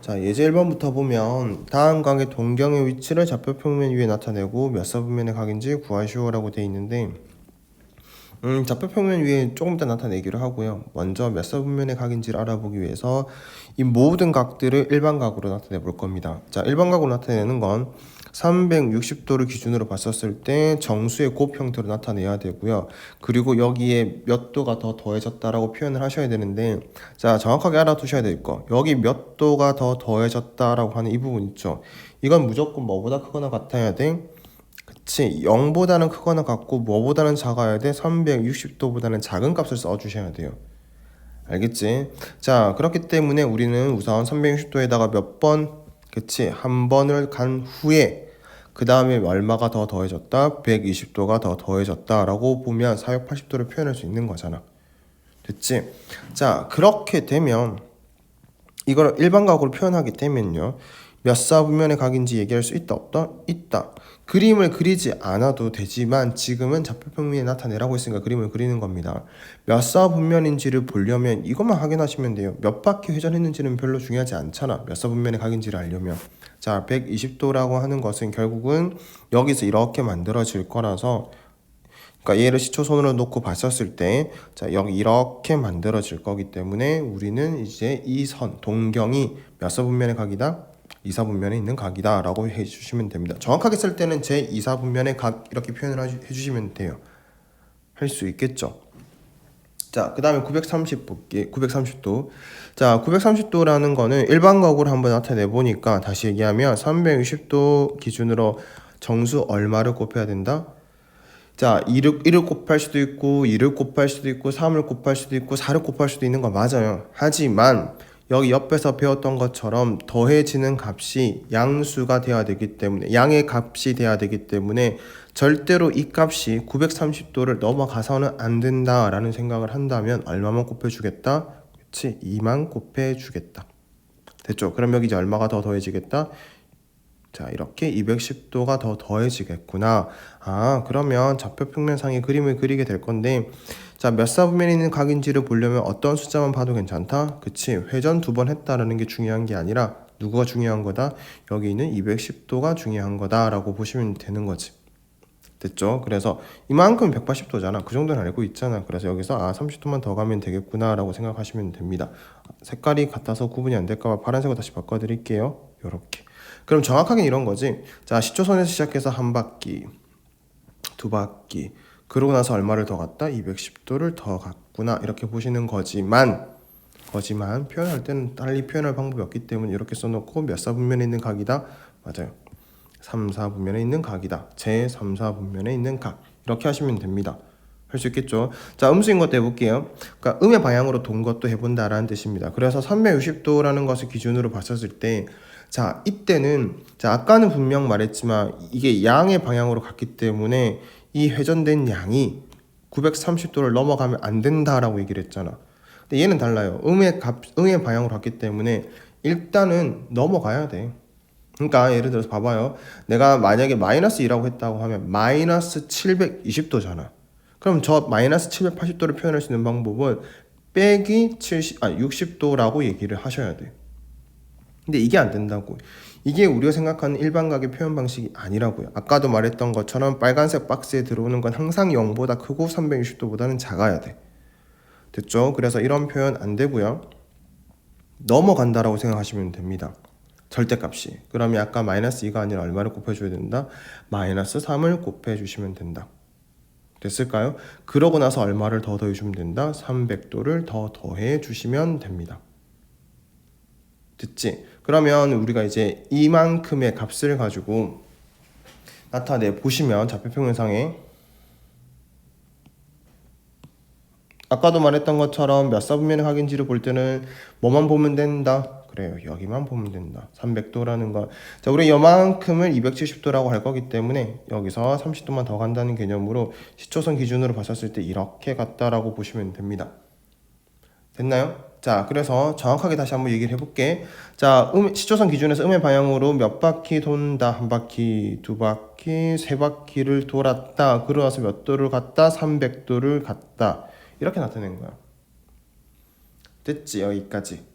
자, 예제 1번부터 보면 다음 각의 동경의 위치를 좌표 평면 위에 나타내고 몇 사분면의 각인지 구하시오라고 돼 있는데 좌표 평면 위에 조금 이따 나타내기로 하고요. 먼저 몇 사분면의 각인지를 알아보기 위해서 이 모든 각들을 일반각으로 나타내 볼 겁니다. 자, 일반각으로 나타내는 건 360도를 기준으로 봤었을 때 정수의 곱 형태로 나타내야 되고요. 그리고 여기에 몇 도가 더 더해졌다라고 표현을 하셔야 되는데, 자, 정확하게 알아두셔야 될 거. 여기 몇 도가 더 더해졌다라고 하는 이 부분 있죠. 이건 무조건 뭐보다 크거나 같아야 돼. 그치, 0보다는 크거나 같고 뭐보다는 작아야 돼. 360도보다는 작은 값을 써주셔야 돼요. 알겠지? 자, 그렇기 때문에 우리는 우선 360도에다가 몇 번, 그치, 한 번을 간 후에 그 다음에 얼마가 더 더해졌다? 120도가 더 더해졌다 라고 보면 480도를 표현할 수 있는 거잖아. 됐지? 자, 그렇게 되면 이걸 일반각으로 표현하게 되면요, 몇 사분면의 각인지 얘기할 수 있다 없다? 있다. 그림을 그리지 않아도 되지만 지금은 좌표평면에 나타내라고 했으니까 그림을 그리는 겁니다. 몇 사분면인지를 보려면 이것만 확인하시면 돼요. 몇 바퀴 회전했는지는 별로 중요하지 않잖아. 몇 사분면의 각인지를 알려면. 자, 120도라고 하는 것은 결국은 여기서 이렇게 만들어질 거라서, 그러니까 얘를 시초선으로 놓고 봤었을 때, 자, 여기 이렇게 만들어질 거기 때문에 우리는 이제 이 선, 동경이 몇 사분면의 각이다? 2사분면에 있는 각이다 라고 해주시면 됩니다. 정확하게 쓸 때는 제 2사분면의 각 이렇게 표현을 해주시면 돼요. 할 수 있겠죠. 자, 그 다음에 930 볼게. 930도. 자, 930도라는 거는 일반각으로 한번 나타내 보니까, 다시 얘기하면 360도 기준으로 정수 얼마를 곱해야 된다? 자, 1을 곱할 수도 있고 2를 곱할 수도 있고 3을 곱할 수도 있고 4를 곱할 수도 있는 거 맞아요. 하지만 여기 옆에서 배웠던 것처럼 더해지는 값이 양수가 돼야 되기 때문에, 양의 값이 돼야 되기 때문에 절대로 이 값이 930도를 넘어가서는 안 된다라는 생각을 한다면 얼마만 곱해주겠다? 그치? 2만 곱해주겠다. 됐죠? 그럼 여기 이제 얼마가 더 더해지겠다? 자, 이렇게 210도가 더 더해지겠구나. 아, 그러면 좌표평면상의 그림을 그리게 될 건데, 자, 몇 사분면에 있는 각인지를 보려면 어떤 숫자만 봐도 괜찮다? 그치? 회전 2번 했다라는 게 중요한 게 아니라 누구가 중요한 거다? 여기 있는 210도가 중요한 거다라고 보시면 되는 거지. 됐죠? 그래서 이만큼 180도잖아. 그 정도는 알고 있잖아. 그래서 여기서 30도만 더 가면 되겠구나 라고 생각하시면 됩니다. 색깔이 같아서 구분이 안 될까봐 파란색으로 다시 바꿔드릴게요. 요렇게. 그럼 정확하게 이런 거지. 자, 시초선에서 시작해서 한 바퀴, 두 바퀴, 그러고 나서 얼마를 더 갔다? 210도를 더 갔구나. 이렇게 보시는 거지만 표현할 때는 달리 표현할 방법이 없기 때문에 이렇게 써놓고 몇 사분면에 있는 각이다? 맞아요. 3, 4분면에 있는 각이다. 제 3, 4분면에 있는 각. 이렇게 하시면 됩니다. 할 수 있겠죠. 자, 음수인 것도 해볼게요. 그러니까 음의 방향으로 돈 것도 해본다라는 뜻입니다. 그래서 360도라는 것을 기준으로 봤었을 때, 자, 이때는, 자, 아까는 분명 말했지만 이게 양의 방향으로 갔기 때문에 이 회전된 양이 930도를 넘어가면 안 된다라고 얘기를 했잖아. 근데 얘는 달라요. 음의 방향으로 갔기 때문에 일단은 넘어가야 돼. 그러니까 예를 들어서 봐봐요. 내가 만약에 마이너스 2라고 했다고 하면 마이너스 720도잖아. 그럼 저 마이너스 780도를 표현할 수 있는 방법은 빼기 60도라고 얘기를 하셔야 돼. 근데 이게 안 된다고. 이게 우리가 생각하는 일반각의 표현 방식이 아니라고요. 아까도 말했던 것처럼 빨간색 박스에 들어오는 건 항상 0보다 크고 360도보다는 작아야 돼. 됐죠? 그래서 이런 표현 안 되고요. 넘어간다라고 생각하시면 됩니다. 절대값이. 그러면 아까 마이너스 2가 아니라 얼마를 곱해줘야 된다? 마이너스 3을 곱해주시면 된다. 됐을까요? 그러고 나서 얼마를 더 더해주면 된다? 300도를 더 더해주시면 됩니다. 됐지? 그러면 우리가 이제 이만큼의 값을 가지고 나타내 보시면 좌표평면상에 아까도 말했던 것처럼 몇 사분면의 각인지를 볼 때는 뭐만 보면 된다? 그래요. 여기만 보면 된다. 300도라는 거. 자, 우리 요만큼을 270도라고 할 거기 때문에 여기서 30도만 더 간다는 개념으로 시초선 기준으로 봤었을 때 이렇게 갔다라고 보시면 됩니다. 됐나요? 자, 그래서 정확하게 다시 한번 얘기를 해볼게. 자, 시초선 기준에서 음의 방향으로 몇 바퀴 돈다? 한 바퀴, 두 바퀴, 세 바퀴를 돌았다. 그러면서 몇 도를 갔다? 300도를 갔다. 이렇게 나타낸 거야. 됐지? 여기까지.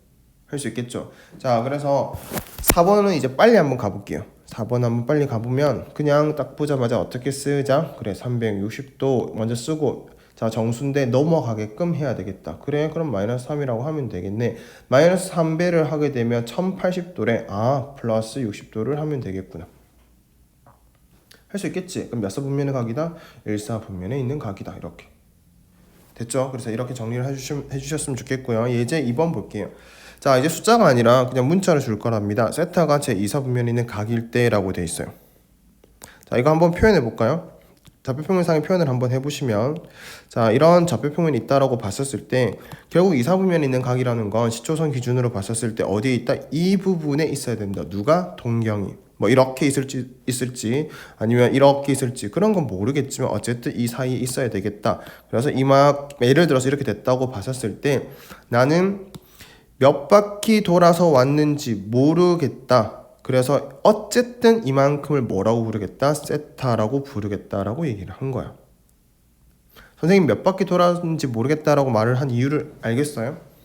할 할 수 있겠죠. 자, 그래서 4번은 이제 빨리 한번 가볼게요. 4번 한번 빨리 가보면 그냥 딱 보자마자 어떻게 쓰자. 그래, 360도 먼저 쓰고, 자, 정수인데 넘어가게끔 해야 되겠다. 그래, 그럼 마이너스 3이라고 하면 되겠네. 마이너스 3배를 하게 되면 1080도래. 아, 플러스 60도를 하면 되겠구나. 할 수 있겠지. 그럼 몇 사 분면의 각이다? 1사 분면에 있는 각이다. 이렇게 됐죠? 그래서 이렇게 정리를 해주셨으면 좋겠고요. 예제 2번 볼게요. 자, 이제 숫자가 아니라 그냥 문자를 줄 거랍니다. 세타가 제 2사 분면에 있는 각일 때라고 돼 있어요. 자, 이거 한번 표현해 볼까요? 좌표평면상의 표현을 한번 해보시면, 자, 이런 좌표평면이 있다라고 봤었을 때 결국 2사 분면에 있는 각이라는 건 시초선 기준으로 봤었을 때 어디에 있다? 이 부분에 있어야 된다. 누가? 동경이. 뭐 이렇게 있을지 아니면 이렇게 있을지 그런 건 모르겠지만 어쨌든 이 사이에 있어야 되겠다. 그래서 예를 들어서 이렇게 됐다고 봤었을 때 나는 몇 바퀴 돌아서 왔는지 모르겠다. 그래서 어쨌든 이만큼을 뭐라고 부르겠다? 세타라고 부르겠다라고 얘기를 한 거야. 선생님 몇 바퀴 돌았는지 모르겠다라고 말을 한 이유를 알겠어요?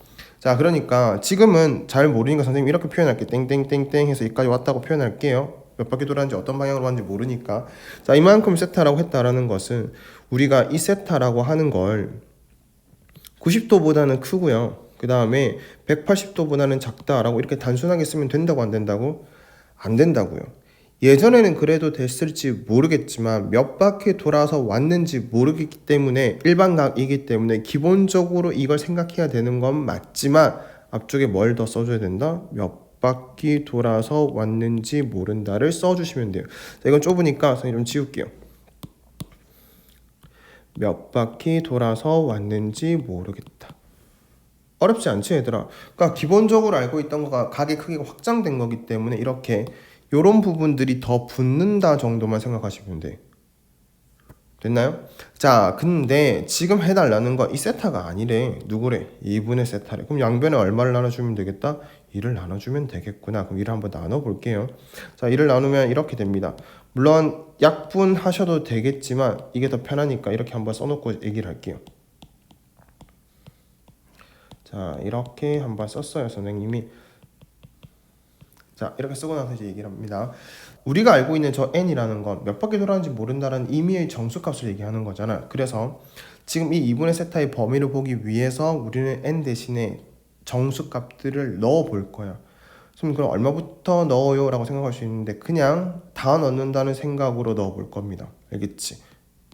자, 그러니까 지금은 잘 모르니까 선생님 이렇게 표현할게. 땡땡땡땡 해서 여기까지 왔다고 표현할게요. 몇 바퀴 돌았는지 어떤 방향으로 왔는지 모르니까. 자, 이만큼 세타라고 했다라는 것은 우리가 이 세타라고 하는 걸 90도보다는 크고요. 그 다음에 180도보다는 작다라고 이렇게 단순하게 쓰면 된다고 안 된다고? 안 된다고요. 예전에는 그래도 됐을지 모르겠지만 몇 바퀴 돌아서 왔는지 모르기 때문에 일반각이기 때문에 기본적으로 이걸 생각해야 되는 건 맞지만 앞쪽에 뭘 더 써줘야 된다? 몇 바퀴 돌아서 왔는지 모른다를 써주시면 돼요. 자, 이건 좁으니까 선생님 좀 지울게요. 몇 바퀴 돌아서 왔는지 모르겠다. 어렵지 않지 얘들아. 그러니까 기본적으로 알고 있던 거가 각의 크기가 확장된 거기 때문에 이렇게 요런 부분들이 더 붙는다 정도만 생각하시면 돼. 됐나요? 자, 근데 지금 해달라는 거 이 세타가 아니래. 누구래? 2분의 세타래. 그럼 양변에 얼마를 나눠주면 되겠다? 2를 나눠주면 되겠구나. 그럼 2를 한번 나눠볼게요. 자, 2를 나누면 이렇게 됩니다. 물론 약분하셔도 되겠지만 이게 더 편하니까 이렇게 한번 써놓고 얘기를 할게요. 자, 이렇게 한번 썼어요 선생님이. 자, 이렇게 쓰고 나서 이제 얘기를 합니다. 우리가 알고 있는 저 n이라는 건 몇 바퀴 돌았는지 모른다는 의미의 정수값을 얘기하는 거잖아. 그래서 지금 이 2분의 세타의 범위를 보기 위해서 우리는 n 대신에 정수값들을 넣어 볼 거야. 그럼 얼마부터 넣어요? 라고 생각할 수 있는데 그냥 다 넣는다는 생각으로 넣어 볼 겁니다. 알겠지?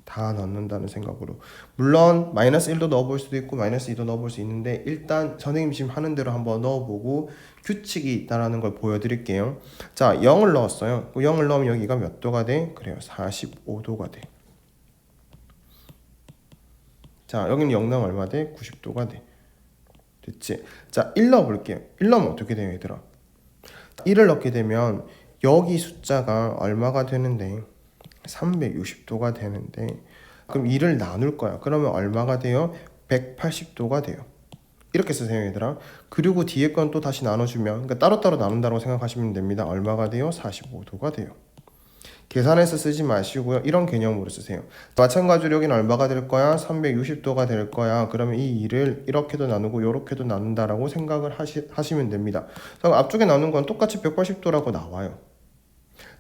다 넣는다는 생각으로. 물론 마이너스 1도 넣어볼 수도 있고 마이너스 2도 넣어볼 수 있는데 일단 선생님 지금 하는 대로 한번 넣어보고 규칙이 있다는 걸 보여드릴게요. 자, 0을 넣었어요. 0을 넣으면 여기가 몇 도가 돼? 그래요, 45도가 돼. 자, 여기는 0 넣으면 얼마 돼? 90도가 돼. 됐지? 자, 1 넣어볼게요. 1 넣으면 어떻게 돼요 얘들아? 1을 넣게 되면 여기 숫자가 얼마가 되는데 360도가 되는데 그럼 2를 나눌 거야. 그러면 얼마가 돼요? 180도가 돼요. 이렇게 쓰세요 얘들아. 그리고 뒤에 건 또 다시 나눠주면, 그러니까 따로따로 나눈다고 생각하시면 됩니다. 얼마가 돼요? 45도가 돼요. 계산해서 쓰지 마시고요. 이런 개념으로 쓰세요. 마찬가지로 여기는 얼마가 될 거야? 360도가 될 거야. 그러면 이 2를 이렇게도 나누고 이렇게도 나눈다라고 생각을 하시면 됩니다. 앞쪽에 나눈 건 똑같이 180도라고 나와요.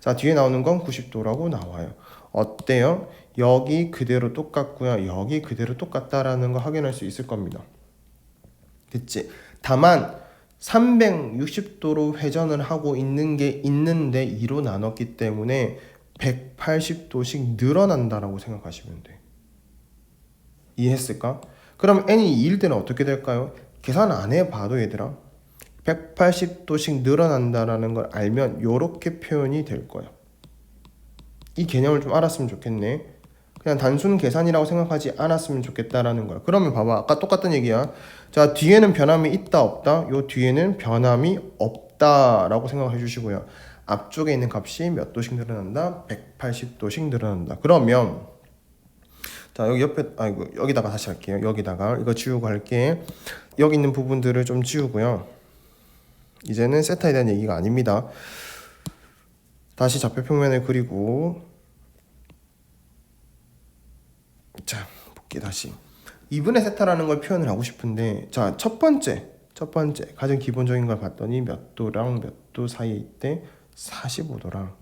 자, 뒤에 나오는 건 90도라고 나와요. 어때요? 여기 그대로 똑같고요. 여기 그대로 똑같다라는 거 확인할 수 있을 겁니다. 됐지? 다만 360도로 회전을 하고 있는 게 있는데 2로 나눴기 때문에 180도씩 늘어난다라고 생각하시면 돼. 이해했을까? 그럼 n이 2일 때는 어떻게 될까요? 계산 안 해봐도 얘들아 180도씩 늘어난다라는 걸 알면 이렇게 표현이 될 거야. 이 개념을 좀 알았으면 좋겠네. 그냥 단순 계산이라고 생각하지 않았으면 좋겠다라는 거야. 그러면 봐봐, 아까 똑같은 얘기야. 자, 뒤에는 변함이 있다 없다? 요 뒤에는 변함이 없다라고 생각해 주시고요. 앞쪽에 있는 값이 몇 도씩 늘어난다? 180도씩 늘어난다. 그러면 자, 여기 옆에, 여기다가 다시 할게요. 여기다가 이거 지우고 할게. 여기 있는 부분들을 좀 지우고요. 이제는 세타에 대한 얘기가 아닙니다. 다시 좌표평면을 그리고, 자, 볼게 다시. 2분의 세타라는 걸 표현을 하고 싶은데, 자, 첫 번째 첫 번째 가장 기본적인 걸 봤더니 몇 도랑 몇 도 사이에 있대. 45도랑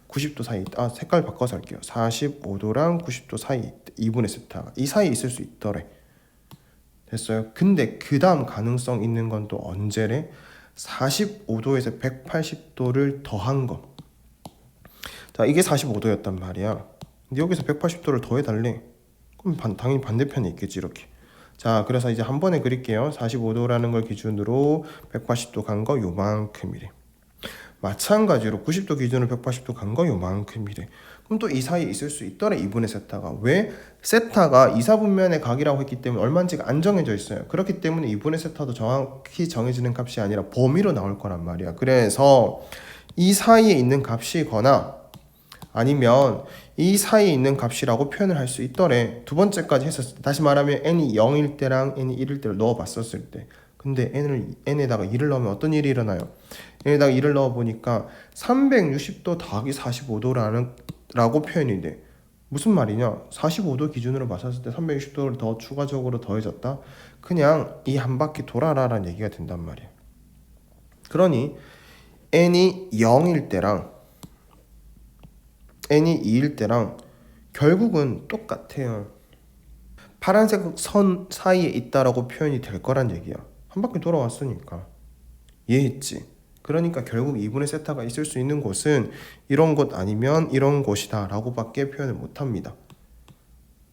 90도 사이에 있다. 색깔 바꿔서 할게요. 45도랑 90도 사이에 있대. 2분의 세타가 이 사이에 있을 수 있더래. 됐어요. 근데 그 다음 가능성 있는 건 또 언제래? 45도에서 180도를 더한 거. 자, 이게 45도였단 말이야. 근데 여기서 180도를 더해달래. 그럼 당연히 반대편에 있겠지, 이렇게. 자, 그래서 이제 한 번에 그릴게요. 45도라는 걸 기준으로 180도 간 거 요만큼이래. 마찬가지로 90도 기준으로 180도 간 거 요만큼이래. 그럼 또 이 사이에 있을 수 있더래, 2분의 세타가. 왜? 세타가 이사분면의 각이라고 했기 때문에 얼마인지가 안 정해져 있어요. 그렇기 때문에 2분의 세타도 정확히 정해지는 값이 아니라 범위로 나올 거란 말이야. 그래서 이 사이에 있는 값이거나 아니면 이 사이에 있는 값이라고 표현을 할 수 있더래. 두 번째까지 했었을 때, 다시 말하면 n이 0일 때랑 n이 1일 때를 넣어봤었을 때, 근데 n에다가 2를 넣으면 어떤 일이 일어나요? n에다가 2를 넣어보니까 360도 더하기 45도라는 라고 표현이 돼. 무슨 말이냐? 45도 기준으로 봤었을 때 360도를 더 추가적으로 더해졌다? 그냥 이 한 바퀴 돌아라 라는 얘기가 된단 말이야. 그러니 n이 0일 때랑 n이 2일 때랑 결국은 똑같아요. 파란색 선 사이에 있다라고 표현이 될 거란 얘기야. 한 바퀴 돌아왔으니까. 이해했지? 그러니까 결국 2분의 세타가 있을 수 있는 곳은 이런 곳 아니면 이런 곳이다 라고 밖에 표현을 못합니다.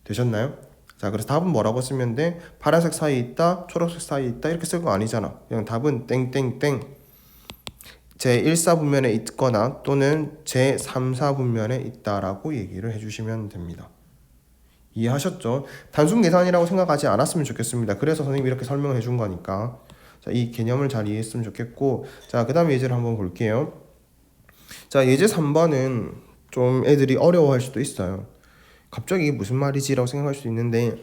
되셨나요? 자, 그래서 답은 뭐라고 쓰면 돼? 파란색 사이에 있다, 초록색 사이에 있다 이렇게 쓸 거 아니잖아. 그냥 답은 땡땡땡 제1사분면에 있거나 또는 제3사분면에 있다라고 얘기를 해주시면 됩니다. 이해하셨죠? 단순 계산이라고 생각하지 않았으면 좋겠습니다. 그래서 선생님이 이렇게 설명을 해준 거니까. 자, 이 개념을 잘 이해했으면 좋겠고, 자, 그 다음 예제를 한번 볼게요. 자, 예제 3번은 좀 애들이 어려워할 수도 있어요. 갑자기 이게 무슨 말이지? 라고 생각할 수도 있는데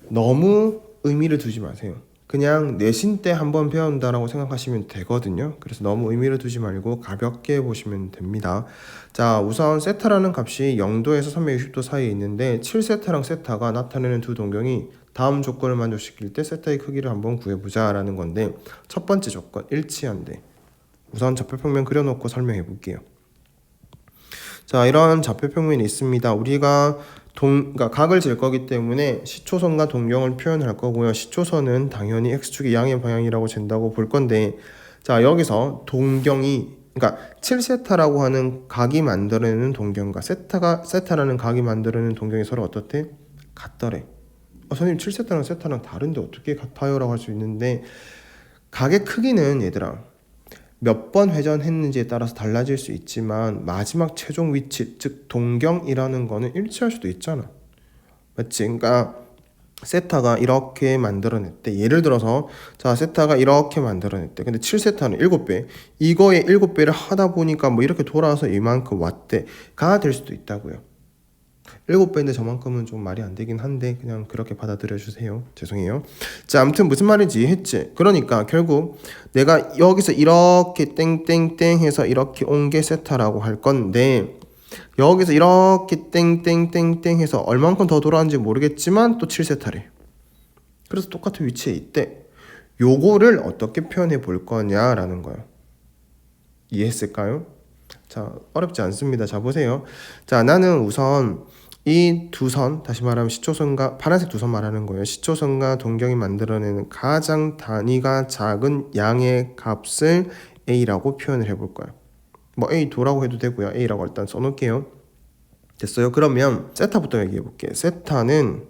너무 의미를 두지 마세요. 그냥 내신 때 한번 배운다라고 생각하시면 되거든요. 그래서 너무 의미를 두지 말고 가볍게 보시면 됩니다. 자, 우선 세타라는 값이 0도에서 360도 사이에 있는데 7세타랑 세타가 나타내는 두 동경이 다음 조건을 만족시킬 때 세타의 크기를 한번 구해보자 라는 건데, 첫 번째 조건 일치한대. 우선 좌표평면 그려놓고 설명해 볼게요. 자, 이런 좌표평면이 있습니다. 우리가 그러니까 각을 질 거기 때문에 시초선과 동경을 표현할 거고요. 시초선은 당연히 x축의 양의 방향이라고 잰다고 볼 건데, 자, 여기서 동경이, 그러니까 7세타라고 하는 각이 만들어내는 동경과 세타라는 각이 만들어내는 동경이 서로 어떻대? 같더래. 선생님 7세타랑 세타랑 다른데 어떻게 같아요? 라고 할 수 있는데, 각의 크기는 얘들아 몇 번 회전했는지에 따라서 달라질 수 있지만 마지막 최종 위치, 즉 동경이라는 거는 일치할 수도 있잖아. 맞지? 그러니까 세타가 이렇게 만들어냈대. 예를 들어서 자, 세타가 이렇게 만들어냈대. 근데 7세타는 7배. 이거의 7배를 하다 보니까 뭐 이렇게 돌아서 이만큼 왔대. 가 될 수도 있다고요. 7배인데 저만큼은 좀 말이 안 되긴 한데 그냥 그렇게 받아들여 주세요. 죄송해요. 자, 아무튼 무슨 말인지 했지. 그러니까 결국 내가 여기서 이렇게 땡땡땡 해서 이렇게 온 게 세타라고 할 건데, 여기서 이렇게 땡땡땡땡 해서 얼만큼 더 돌아왔는지 모르겠지만 또 7세타래. 그래서 똑같은 위치에 있대. 요거를 어떻게 표현해 볼 거냐라는 거예요. 이해했을까요? 자, 어렵지 않습니다. 자, 보세요. 자, 나는 우선 이 두 선, 다시 말하면 시초선과 파란색 두 선 말하는 거예요. 시초선과 동경이 만들어내는 가장 단위가 작은 양의 값을 A라고 표현을 해볼 거예요. 뭐 A2라고 해도 되고요. A라고 일단 써놓을게요. 됐어요? 그러면 세타부터 얘기해 볼게요. 세타는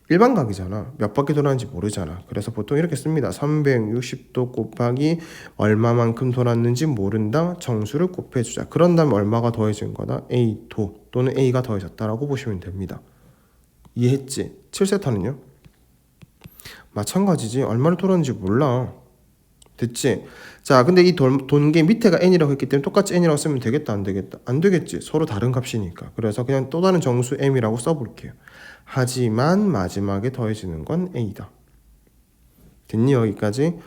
일반각이잖아. 몇 바퀴 돌았는지 모르잖아. 그래서 보통 이렇게 씁니다. 360도 곱하기 얼마만큼 돌았는지 모른다. 정수를 곱해주자. 그런 다음에 얼마가 더해진 거다? A2 또는 A가 더해졌다라고 보시면 됩니다. 이해했지? 7세타는요? 마찬가지지. 얼마를 돌았는지 몰라. 됐지? 자, 근데 이 돈게 밑에가 n이라고 했기 때문에 똑같이 n이라고 쓰면 되겠다, 안 되겠다? 안 되겠지. 서로 다른 값이니까. 그래서 그냥 또 다른 정수 m이라고 써볼게요. 하지만 마지막에 더해지는 건 a다. 됐니? 여기까지?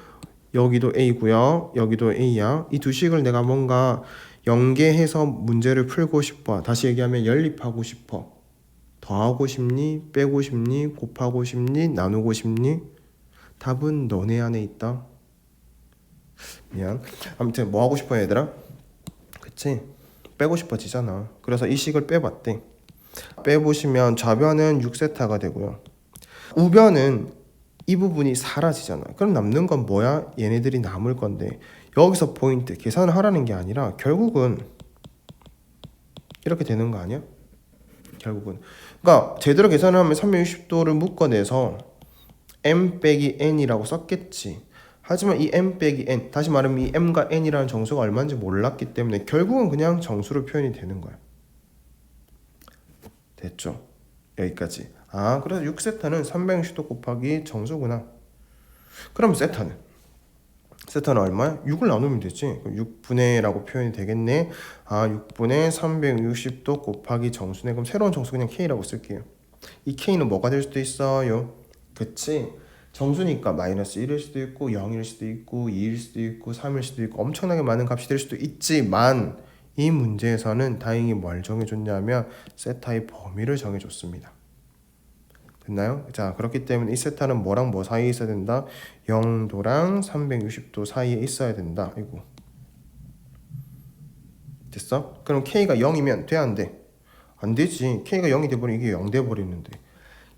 여기도 a고요. 여기도 a야. 이 두 식을 내가 뭔가 연계해서 문제를 풀고 싶어. 다시 얘기하면 연립하고 싶어. 더하고 싶니? 빼고 싶니? 곱하고 싶니? 나누고 싶니? 답은 너네 안에 있다. 미안. 아무튼 뭐 하고 싶어 얘들아? 그치? 빼고 싶어지잖아. 그래서 이 식을 빼봤대. 빼보시면 좌변은 6세타가 되고요. 우변은 이 부분이 사라지잖아. 그럼 남는 건 뭐야? 얘네들이 남을 건데 여기서 포인트 계산을 하라는 게 아니라 결국은 이렇게 되는 거 아니야? 결국은 그러니까 제대로 계산을 하면 360도를 묶어내서 m 빼기 n이라고 썼겠지. 하지만 이 m 빼기 n, 다시 말하면 이 m과 n이라는 정수가 얼마인지 몰랐기 때문에 결국은 그냥 정수로 표현이 되는 거야. 됐죠? 여기까지. 아, 그래서 6세타는 360도 곱하기 정수구나. 그럼 세타는 얼마야? 6을 나누면 되지. 6분의 라고 표현이 되겠네. 아, 6분의 360도 곱하기 정수네. 그럼 새로운 정수 그냥 K라고 쓸게요. 이 K는 뭐가 될 수도 있어요? 그치? 정수니까 마이너스 1일 수도 있고 0일 수도 있고 2일 수도 있고 3일 수도 있고 엄청나게 많은 값이 될 수도 있지만 이 문제에서는 다행히 뭘 정해줬냐면 세타의 범위를 정해줬습니다. 됐나요? 자, 그렇기 때문에 이 세타는 뭐랑 뭐 사이에 있어야 된다? 0도랑 360도 사이에 있어야 된다. 아이고. 됐어? 그럼 K가 0이면 돼, 안 돼? 안 되지. K가 0이 돼버리면 이게 0 돼버리는데.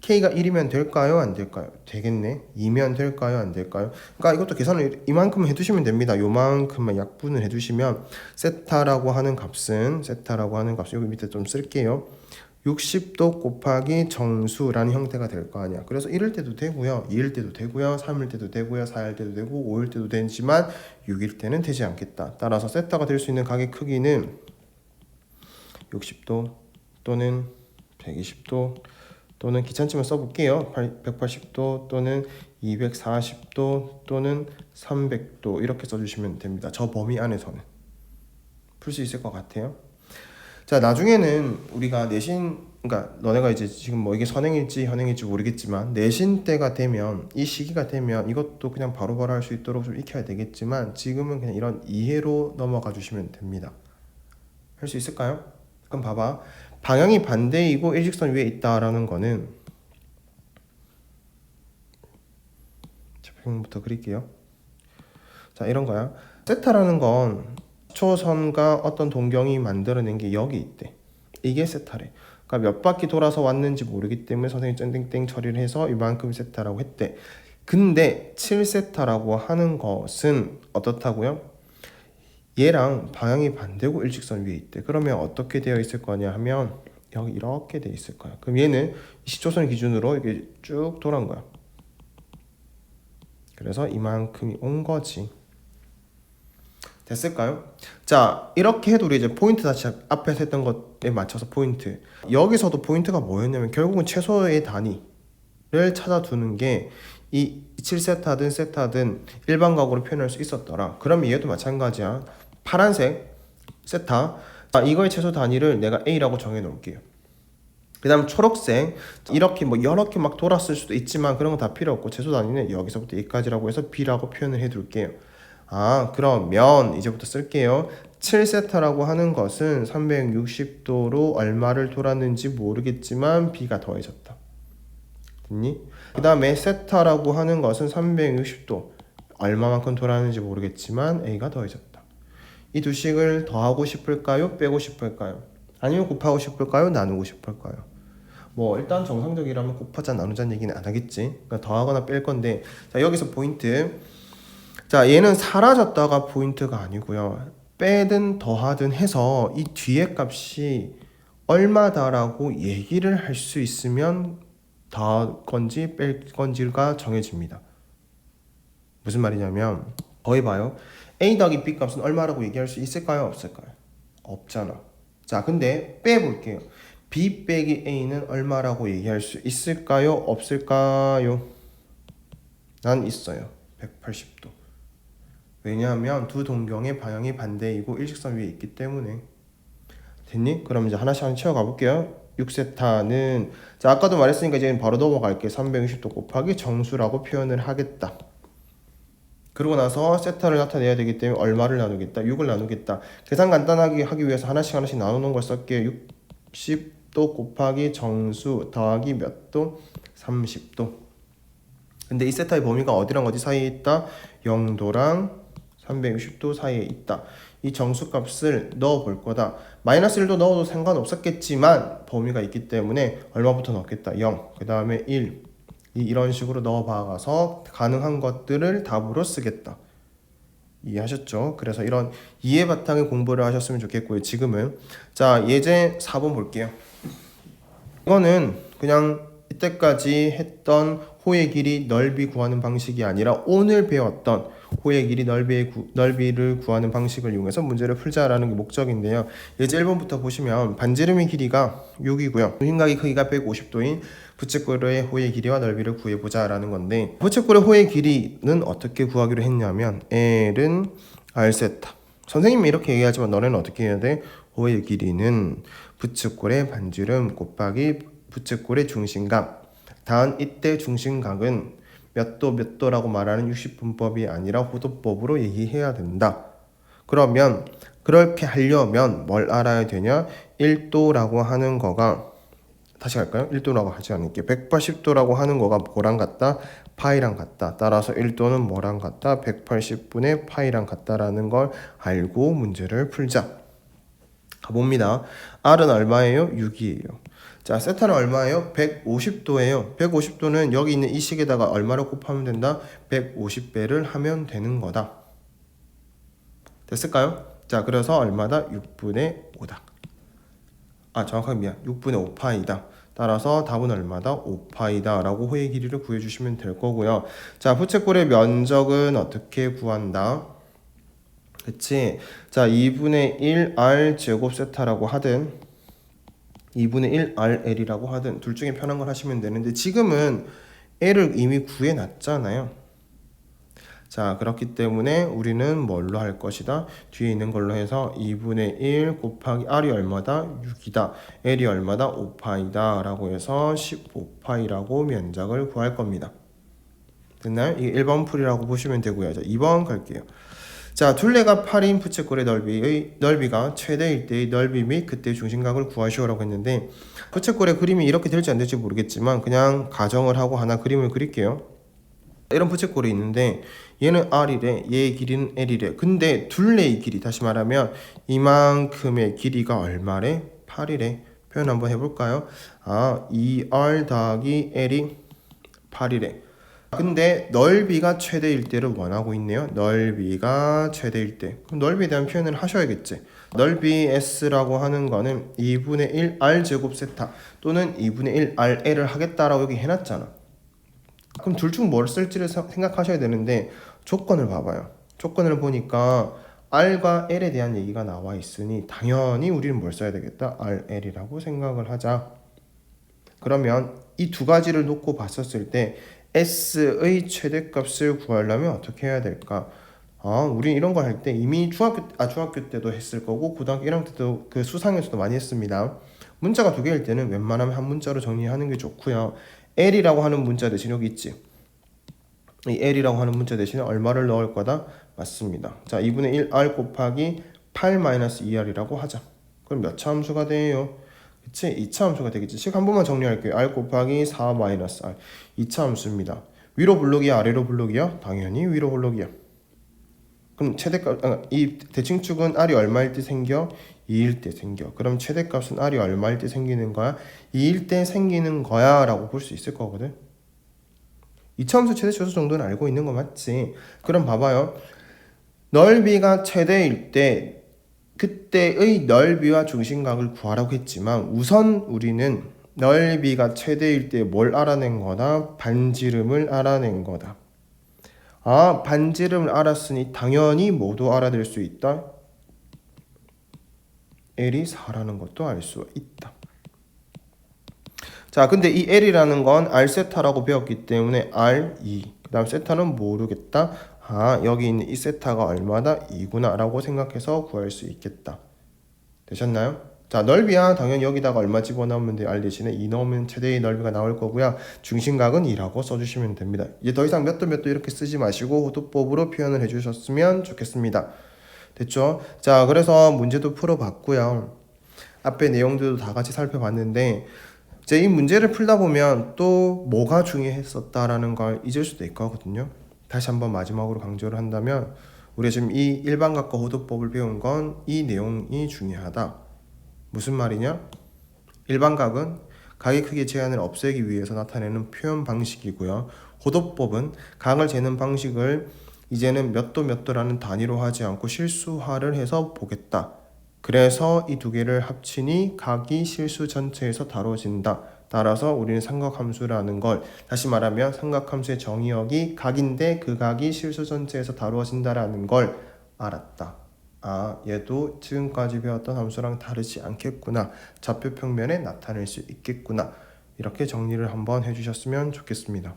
K가 1이면 될까요? 안 될까요? 되겠네. 2면 될까요? 안 될까요? 그러니까 이것도 계산을 이만큼 해두시면 됩니다. 요만큼만 약분을 해두시면 세타라고 하는 값은 여기 밑에 좀 쓸게요. 60도 곱하기 정수라는 형태가 될 거 아니야. 그래서 1일 때도 되고요. 2일 때도 되고요. 3일 때도 되고요. 4일 때도 되고 5일 때도 되지만 6일 때는 되지 않겠다. 따라서 세타가 될 수 있는 각의 크기는 60도 또는 120도 또는 귀찮지만 써볼게요. 180도 또는 240도 또는 300도 이렇게 써주시면 됩니다. 저 범위 안에서는 풀 수 있을 것 같아요. 자, 나중에는 우리가 내신, 그러니까 너네가 이제 지금 뭐 이게 선행일지 현행일지 모르겠지만 내신 때가 되면, 이 시기가 되면 이것도 그냥 바로바로 할 수 있도록 좀 익혀야 되겠지만 지금은 그냥 이런 이해로 넘어가 주시면 됩니다. 할 수 있을까요? 그럼 봐봐. 방향이 반대이고 일직선 위에 있다라는 거는, 차평부터 그릴게요. 자, 이런 거야. 세타라는 건 초선과 어떤 동경이 만들어낸 게 여기 있대. 이게 세타래. 그러니까 몇 바퀴 돌아서 왔는지 모르기 때문에 선생님이 땡땡땡 처리를 해서 이만큼 세타라고 했대. 근데 7세타라고 하는 것은 어떻다고요? 얘랑 방향이 반대고 일직선 위에 있대. 그러면 어떻게 되어 있을 거냐 하면 여기 이렇게 되어 있을 거야. 그럼 얘는 시초선 기준으로 이게 쭉 돌아온 거야. 그래서 이만큼이 온 거지. 됐을까요? 자, 이렇게 해도 우리 이제 포인트 다시 앞에서 했던 것에 맞춰서 포인트. 여기서도 포인트가 뭐였냐면 결국은 최소의 단위를 찾아두는 게 이 7세타든 세타든 일반 각으로 표현할 수 있었더라. 그럼 얘도 마찬가지야. 파란색 세타. 이거의 최소 단위를 내가 A라고 정해 놓을게요. 그 다음 초록색, 이렇게 뭐 여러 개 막 돌았을 수도 있지만 그런 거 다 필요 없고 최소 단위는 여기서부터 여기까지라고 해서 B라고 표현을 해 둘게요. 아, 그러면 이제부터 쓸게요. 7세타라고 하는 것은 360도로 얼마를 돌았는지 모르겠지만 B가 더해졌다. 됐니? 그 다음에 세타라고 하는 것은 360도 얼마만큼 돌았는지 모르겠지만 A가 더해졌다. 이 두 식을 더하고 싶을까요? 빼고 싶을까요? 아니면 곱하고 싶을까요? 나누고 싶을까요? 뭐 일단 정상적이라면 곱하자 나누자는 얘기는 안 하겠지. 그러니까 더하거나 뺄 건데, 자, 여기서 포인트. 자, 얘는 사라졌다가 포인트가 아니고요. 빼든 더하든 해서 이 뒤에 값이 얼마다라고 얘기를 할 수 있으면 더할 건지 뺄 건지가 정해집니다. 무슨 말이냐면 거의 봐요. A 더하기 B 값은 얼마라고 얘기할 수 있을까요? 없을까요? 없잖아. 자, 근데 빼볼게요. B 빼기 A는 얼마라고 얘기할 수 있을까요? 없을까요? 난 있어요. 180도. 왜냐하면 두 동경의 방향이 반대이고 일직선 위에 있기 때문에. 됐니? 그럼 이제 하나씩 채워가 볼게요. 6세타는, 자, 아까도 말했으니까 이제 바로 넘어갈게. 360도 곱하기 정수라고 표현을 하겠다. 그러고 나서 세타를 나타내야 되기 때문에 얼마를 나누겠다? 6을 나누겠다. 계산 간단하게 하기 위해서 하나씩 나누는 걸 쓸게요. 60도 곱하기 정수 더하기 몇 도? 30도. 근데 이 세타의 범위가 어디랑 어디 사이에 있다? 0도랑 360도 사이에 있다. 이 정수값을 넣어 볼 거다. 마이너스 1도 넣어도 상관없었겠지만 범위가 있기 때문에 얼마부터 넣겠다? 0, 그 다음에 1, 이런 식으로 넣어 봐가서 가능한 것들을 답으로 쓰겠다. 이해하셨죠? 그래서 이런 이해 바탕의 공부를 하셨으면 좋겠고요. 지금은 자, 예제 4번 볼게요. 이거는 그냥 이때까지 했던 호의 길이 넓이 구하는 방식이 아니라 오늘 배웠던 호의 길이 넓이를 구하는 방식을 이용해서 문제를 풀자라는 게 목적인데요. 예제 1번부터 보시면 반지름의 길이가 6이고요. 중심각의 크기가 150도인 부채꼴의 호의 길이와 넓이를 구해보자라는 건데, 부채꼴의 호의 길이는 어떻게 구하기로 했냐면 L은 R세타. 선생님이 이렇게 얘기하지만 너네는 어떻게 해야 돼? 호의 길이는 부채꼴의 반지름 곱하기 부채꼴의 중심각. 단 이때 중심각은 몇 도 몇 도라고 말하는 60분법이 아니라 호도법으로 얘기해야 된다. 그러면 그렇게 하려면 뭘 알아야 되냐? 1도라고 하는 거가, 다시 갈까요? 1도라고 하지 않을게요. 180도라고 하는 거가 뭐랑 같다? 파이랑 같다. 따라서 1도는 뭐랑 같다? 180분의 파이랑 같다라는 걸 알고 문제를 풀자. 가봅니다. R은 얼마예요? 6이에요. 자, 세타는 얼마예요? 150도예요. 150도는 여기 있는 이 식에다가 얼마를 곱하면 된다? 150배를 하면 되는 거다. 됐을까요? 자, 그래서 얼마다? 6분의 5다. 정확하게 미안. 6분의 5파이다. 따라서 답은 얼마다? 5파이다 라고 호의 길이를 구해주시면 될 거고요. 자, 부채꼴의 면적은 어떻게 구한다? 그치? 자, 2분의 1 R 제곱 세타라고 하든 2분의 1 RL이라고 하든 둘 중에 편한 걸 하시면 되는데, 지금은 L을 이미 구해놨잖아요. 자, 그렇기 때문에 우리는 뭘로 할 것이다? 뒤에 있는 걸로 해서 2분의 1 곱하기 R이 얼마다? 6이다. L이 얼마다? 5파이다 라고 해서 15파이라고 면적을 구할 겁니다. 됐나요? 이게 1번 풀이라고 보시면 되고요. 자, 2번 갈게요. 자, 둘레가 8인 부채꼴의 넓이가 최대일 때의 넓이 및 그때 중심각을 구하시오라고 했는데, 부채꼴의 그림이 이렇게 될지 안 될지 모르겠지만 그냥 가정을 하고 하나 그림을 그릴게요. 이런 부채꼴이 있는데 얘는 R이래, 얘의 길이는 L이래. 근데 둘레의 길이, 다시 말하면 이만큼의 길이가 얼마래? 8이래. 표현 한번 해볼까요? 2R 더하기 L이 8이래. 근데 넓이가 최대일 때를 원하고 있네요. 넓이가 최대일 때. 그럼 넓이에 대한 표현을 하셔야겠지. 넓이 S라고 하는 거는 2분의 1 R 제곱 세타 또는 2분의 1 RL을 하겠다라고 여기 해놨잖아. 그럼 둘 중 뭘 쓸지를 생각하셔야 되는데, 조건을 봐봐요. 조건을 보니까 R과 L에 대한 얘기가 나와 있으니 당연히 우리는 뭘 써야 되겠다? RL이라고 생각을 하자. 그러면 이 두 가지를 놓고 봤었을 때 S의 최대값을 구하려면 어떻게 해야 될까? 우리 이런 걸 할 때 이미 중학교 때도 했을 거고 고등학교 1학년 때도 그 수상에서도 많이 했습니다. 문자가 두 개일 때는 웬만하면 한 문자로 정리하는 게 좋고요. L이라고 하는 문자 대신 여기 있지. 이 L이라고 하는 문자 대신에 얼마를 넣을 거다? 맞습니다. 자, 2분의 1 R 곱하기 8 마이너스 2R이라고 하자. 그럼 몇 차 함수가 돼요? 그치? 2차 함수가 되겠지. 식 한 번만 정리할게요. R 곱하기 4 마이너스 R. 2차 함수입니다. 위로 블록이야? 아래로 블록이야? 당연히 위로 블록이야. 그럼 최대값, 이 대칭축은 R이 얼마일 때 생겨? 2일 때 생겨. 그럼 최대값은 R이 얼마일 때 생기는 거야? 2일 때 생기는 거야 라고 볼 수 있을 거거든. 2차 함수 최대 최소 정도는 알고 있는 거 맞지? 그럼 봐봐요. 넓이가 최대일 때 그때의 넓이와 중심각을 구하라고 했지만 우선 우리는 넓이가 최대일 때 뭘 알아낸 거다? 반지름을 알아낸 거다. 반지름을 알았으니 당연히 뭐도 알아낼 수 있다? L이 4라는 것도 알 수 있다. 자, 근데 이 L이라는 건 R세타라고 배웠기 때문에 R2, 그 다음 세타는 모르겠다. 여기 있는 이 세타가 얼마다? 2구나 라고 생각해서 구할 수 있겠다. 되셨나요? 자, 넓이야 당연히 여기다가 얼마 집어넣으면 돼요? R 대신에 2 넣으면 최대의 넓이가 나올 거고요. 중심각은 2라고 써주시면 됩니다. 이제 더 이상 몇 도 이렇게 쓰지 마시고 호도법으로 표현을 해주셨으면 좋겠습니다. 됐죠? 자, 그래서 문제도 풀어봤고요. 앞에 내용들도 다 같이 살펴봤는데, 이제 이 문제를 풀다 보면 또 뭐가 중요했었다라는 걸 잊을 수도 있거든요. 다시 한번 마지막으로 강조를 한다면 우리가 지금 이 일반각과 호도법을 배운 건 이 내용이 중요하다. 무슨 말이냐? 일반각은 각의 크기 제한을 없애기 위해서 나타내는 표현 방식이고요. 호도법은 각을 재는 방식을 이제는 몇 도 몇 도라는 단위로 하지 않고 실수화를 해서 보겠다. 그래서 이 두 개를 합치니 각이 실수 전체에서 다뤄진다. 따라서 우리는 삼각함수라는 걸, 다시 말하면 삼각함수의 정의역이 각인데 그 각이 실수 전체에서 다루어진다라는 걸 알았다. 아, 얘도 지금까지 배웠던 함수랑 다르지 않겠구나. 좌표 평면에 나타낼 수 있겠구나. 이렇게 정리를 한번 해주셨으면 좋겠습니다.